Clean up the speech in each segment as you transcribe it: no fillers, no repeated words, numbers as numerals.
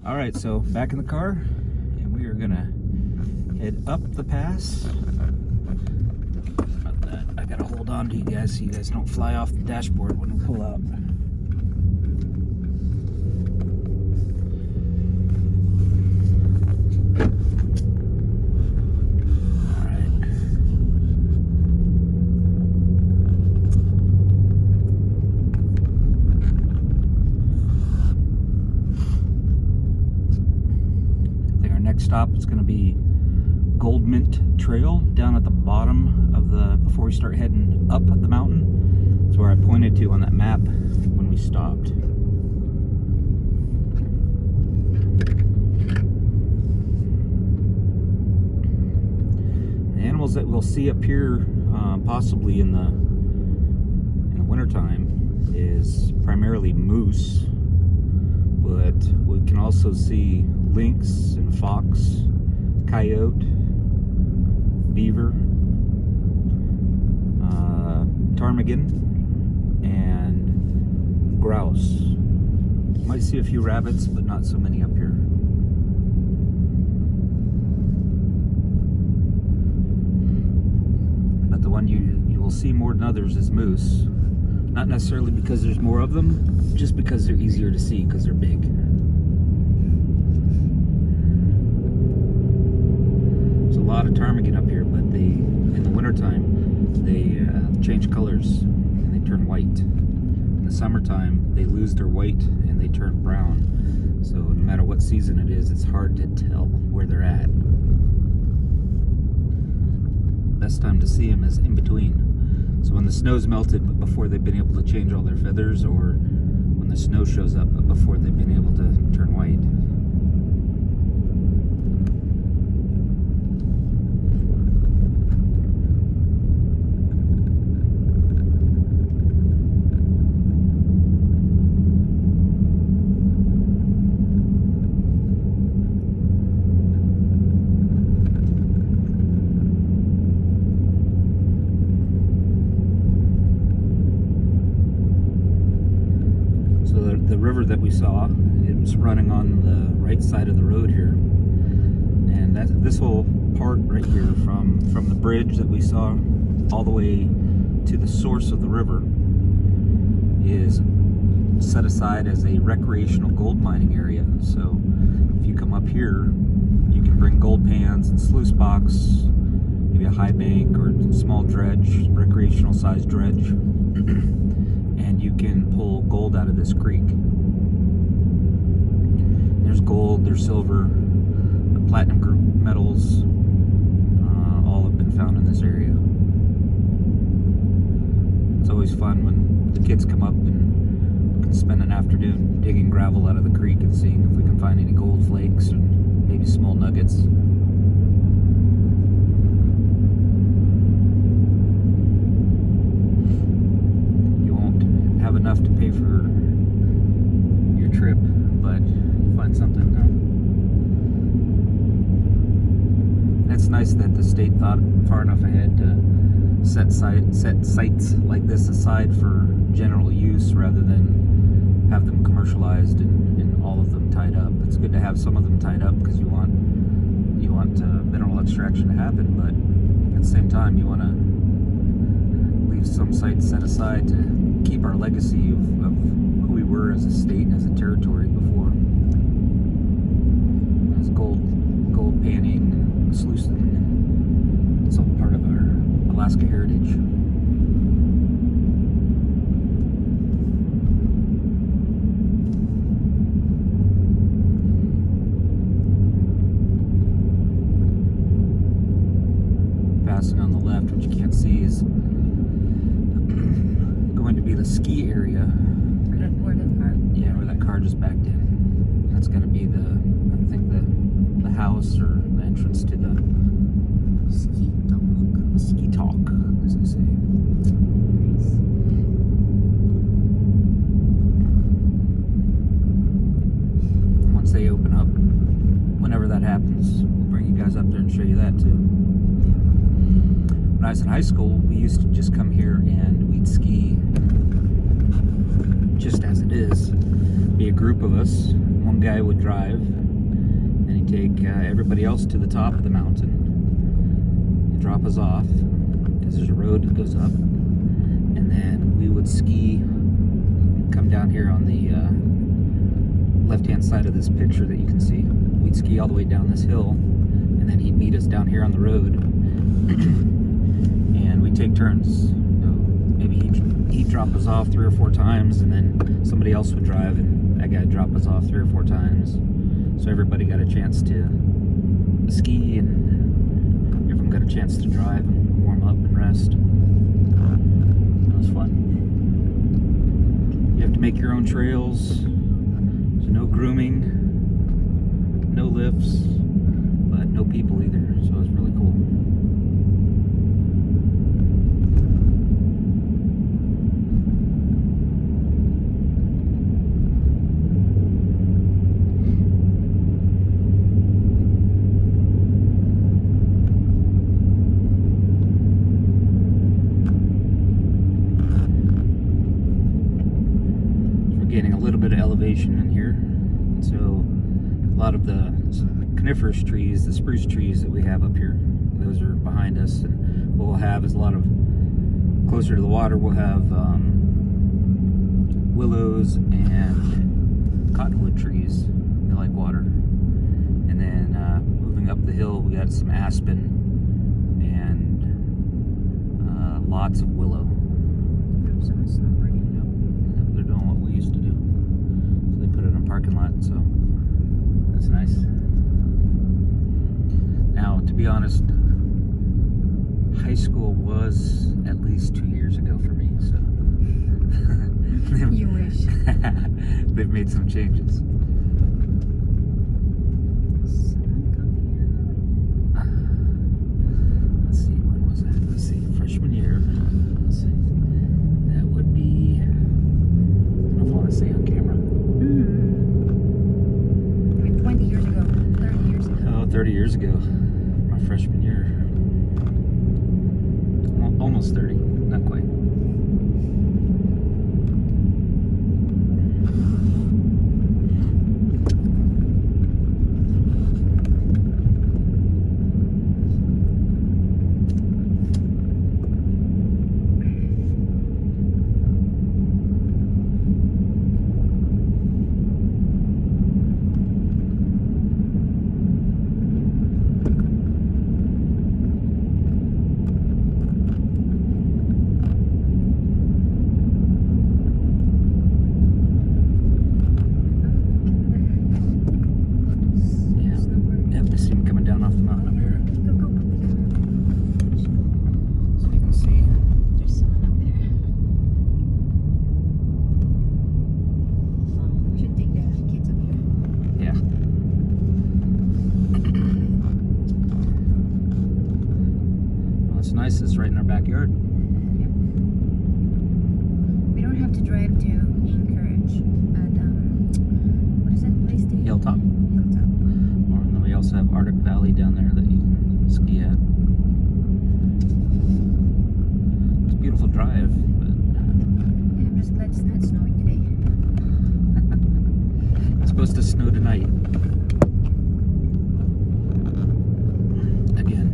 All right, so back in the car, and we are gonna head up the pass. I gotta hold on to you guys so you guys don't fly off the dashboard when we pull out. Stop, it's going to be Goldmint Trail down at the bottom of the, before we start heading up the mountain. That's where I pointed to on that map when we stopped. The animals that we'll see up here possibly in the wintertime is primarily moose, but we can also see lynx and fox, coyote, beaver, ptarmigan, and grouse. Might see a few rabbits, but not so many up here. But the one you will see more than others is moose. Not necessarily because there's more of them, just because they're easier to see because they're big. There's a lot of ptarmigan up here, but they, in the wintertime, they change colors and they turn white. In the summertime, they lose their white and they turn brown. So no matter what season it is, it's hard to tell where they're at. Best time to see them is in between. So when the snow's melted but before they've been able to change all their feathers, or when the snow shows up but before they've been able to turn white. The river that we saw, it's running on the right side of the road here, and this whole part right here from the bridge that we saw all the way to the source of the river is set aside as a recreational gold mining area. So if you come up here, you can bring gold pans and sluice box, maybe a high bank or a small dredge, recreational size dredge, and you can pull gold out of this creek. There's gold, there's silver, the platinum group metals, all have been found in this area. It's always fun when the kids come up and can spend an afternoon digging gravel out of the creek and seeing if we can find any gold flakes and maybe small nuggets. Enough to pay for your trip, but you find something. It's nice that the state thought far enough ahead to set sites like this aside for general use rather than have them commercialized and all of them tied up. It's good to have some of them tied up because you want mineral extraction to happen, but at the same time you want to leave some sites set aside to keep our legacy of who we were as a state and as a territory before. As gold panning and sluicing, it's all part of our Alaska heritage. Passing on the left, which you can't see, is going to be the ski area. Where the car? Yeah, where that car just backed in. That's going to be the house or the entrance to the Ski Talk. The Ski Talk, as they say. Nice. Once they open up, whenever that happens, we'll bring you guys up there and show you that too. When I was in high school, we used to just come here and we'd ski just as it is. Be a group of us. one guy would drive, and he'd take everybody else to the top of the mountain. He'd drop us off, because there's a road that goes up, and then we would ski, come down here on the left-hand side of this picture that you can see. We'd ski all the way down this hill, and then he'd meet us down here on the road, and we'd take turns. So maybe he'd drop us off 3 or 4 times, and then somebody else would drive, and that guy'd drop us off 3 or 4 times. So everybody got a chance to ski, and everyone got a chance to drive and warm up and rest. It was fun. You have to make your own trails. There's no grooming, no lifts, but no people either, so it was really cool. Getting a little bit of elevation in here, so a lot of the coniferous trees, the spruce trees that we have up here, those are behind us, and what we'll have is a lot of, closer to the water, we'll have willows and cottonwood trees. They like water. And then moving up the hill, we got some aspen and lots of willow. They're doing what we used to do. So they put it in a parking lot, so that's nice. Now, to be honest, high school was at least 2 years ago for me, so You wish. they've made some changes. Let's see, when was that? Let's see, freshman year. Let's see. That would be, I don't know if I want to say on camera. Like 20 years ago, 30 years ago. Oh, 30 years ago. My freshman year. Almost 30, not quite. Nice, it's right in our backyard. Yep. We don't have to drive to Anchorage, but what is that place? Hilltop. Hilltop. And then we also have Arctic Valley down there that you can ski at. It's a beautiful drive, but Yeah, I'm just glad it's not snowing today. it's supposed to snow tonight. Again.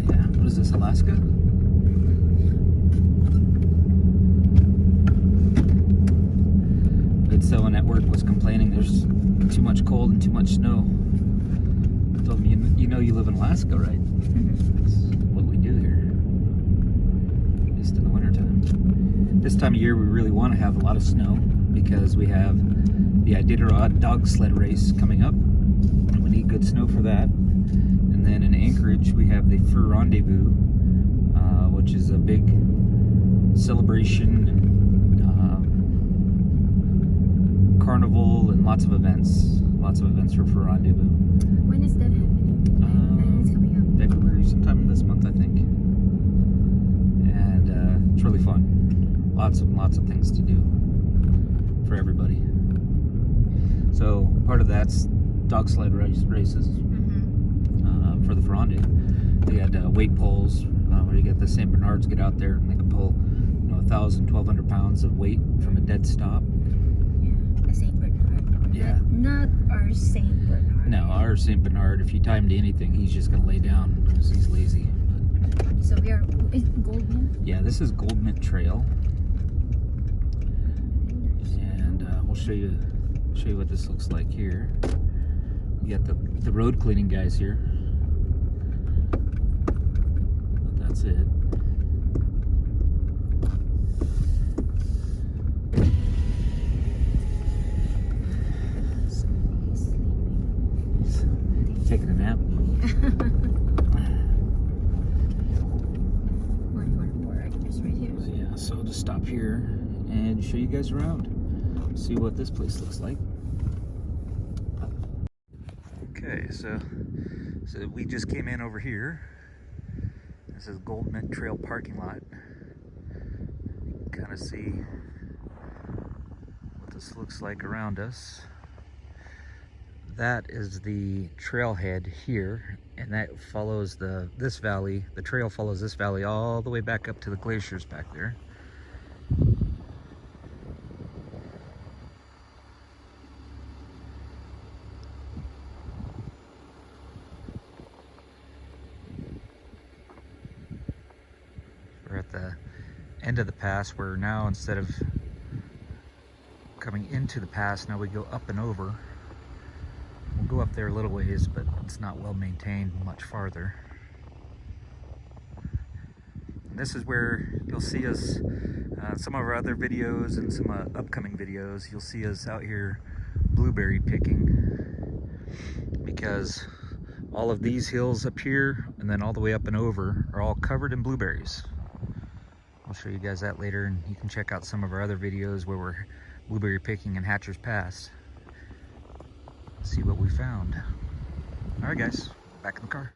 Yeah, what is this, Alaska? Someone at work was complaining there's too much cold and too much snow. I told him, you know you live in Alaska, right? That's what we do here. At least in the wintertime. This time of year we really want to have a lot of snow because we have the Iditarod dog sled race coming up. We need good snow for that. And then in Anchorage we have the Fur Rendezvous, which is a big celebration and carnival and lots of events for Fur Rendezvous. When is that happening? When is it coming up? February, sometime this month, I think. And it's really fun. Lots of things to do for everybody. So part of that's dog sled races for the Fur Rendezvous. They had weight pulls where you get the St. Bernards get out there and they can pull 1,000, 1,200 pounds of weight from a dead stop. The Not our Saint Bernard. No, our St. Bernard, if you tie him to anything, he's just gonna lay down because he's lazy. So we are Goldman. Yeah, this is Gold Mint Trail, and we'll show you what this looks like here. You got the road cleaning guys here, but that's it. Somebody's sleeping. Taking a nap. Where do you want to board? Just right here. Yeah, so I'll just stop here and show you guys around. See what this place looks like. Okay, so we just came in over here. This is Gold Mint Trail parking lot. You can kind of see what this looks like around us. That is the trailhead here, and that follows this valley. The trail follows this valley all the way back up to the glaciers back there. We're at the end of the pass, where now instead of coming into the pass, now we go up and over. We'll go up there a little ways, but it's not well maintained much farther. And this is where you'll see us, some of our other videos and some upcoming videos, you'll see us out here blueberry picking, because all of these hills up here and then all the way up and over are all covered in blueberries. I'll show you guys that later, and you can check out some of our other videos where we're blueberry picking in Hatcher's Pass. See what we found. All right, guys, back in the car.